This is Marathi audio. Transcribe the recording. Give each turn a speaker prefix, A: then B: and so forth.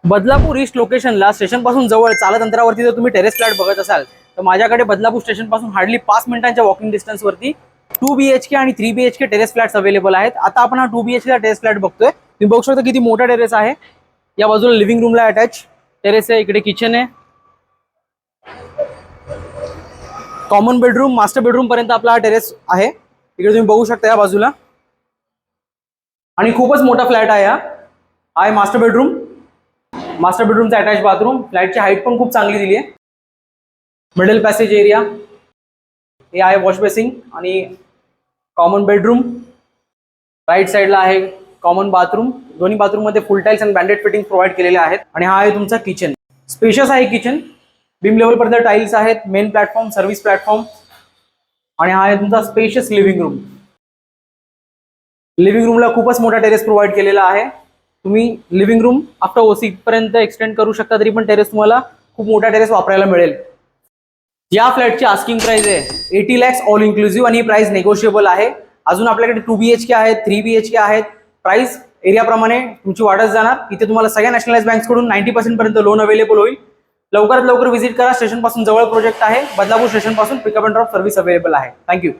A: बदलापूर ईस्ट लोकेशनला स्टेशन पासून जवळ चालत अंतरावरती जर तुम्ही टेरेस फ्लॅट बघत असाल तर माझ्याकडे बदलापूर स्टेशन पासून हार्डली 5 मिनिटांच्या वॉकिंग डिस्टन्सवरती 2 BHK आणि 3 BHK टेरेस फ्लॅट्स अवेलेबल आहेत। आता आपण हा 2 BHK चा टेरेस फ्लॅट बघतोय। तुम्ही बघू शकता किती मोठा टेरेस आहे। या बाजूला लिव्हिंग रूमला अटॅच टेरेस आहे, इकडे किचन आहे, कॉमन बेडरूम, मास्टर बेडरूम पर्यंत आपला हा टेरेस आहे। इकडे तुम्ही बघू शकता या बाजूला, आणि खूपच मोठा फ्लॅट आहे हा आहे मास्टर बेडरूम, मास्टर बेडरूमचा अटॅच बाथरूम, फ्लॅटची हाईट पण खूप चांगली दिली आहे। मिडल पॅसेज एरिया हे आहे, वॉश बेसिंग आणि कॉमन बेडरूम, राईट साइडला आहे कॉमन बाथरूम। दोन्ही बाथरूम मध्ये फुल टाइल्स आणि बँडेड फिटिंग प्रोव्हाइड केलेले आहेत। आणि हा आहे तुमचा किचन, स्पेशियस आहे किचन, बीम लेवल पर्यंत टाइल्स आहेत, मेन प्लॅटफॉर्म, सर्व्हिस प्लॅटफॉर्म, आणि हा आहे तुमचा स्पेशियस लिव्हिंग रूम। लिव्हिंग रूमला खूपच मोठा टेरेस प्रोव्हाइड केलेला आहे। तुम्ही लिव्हिंग रूम आफ्टर ओसी पर्यंत एक्सटेंड करू शकता, तरी पण टेरेस तुम्हाला खूप मोठा टेरेस वापरायला मिळेल। या फ्लॅटची आस्किंग प्राइस आहे 80 lakhs ऑल इन्क्लुसिव्ह, आणि ही प्राइस नेगोशिएबल आहे। अजून आपल्याकडे 2 BHK आहेत, 3 BHK आहेत। प्राइस एरियाप्रमाणे तुमची वाढत जाणार। इथे तुम्हाला सगळ्या नॅशनलाइज बँक्स कडून 90% पर्यंत लोन अवेलेबल होईल। लवकरात लवकर व्हिजिट करा, स्टेशन पासून जवळ प्रोजेक्ट आहे। बदलापूर स्टेशन पासून pickup and drop service available आहे। थँक्यू।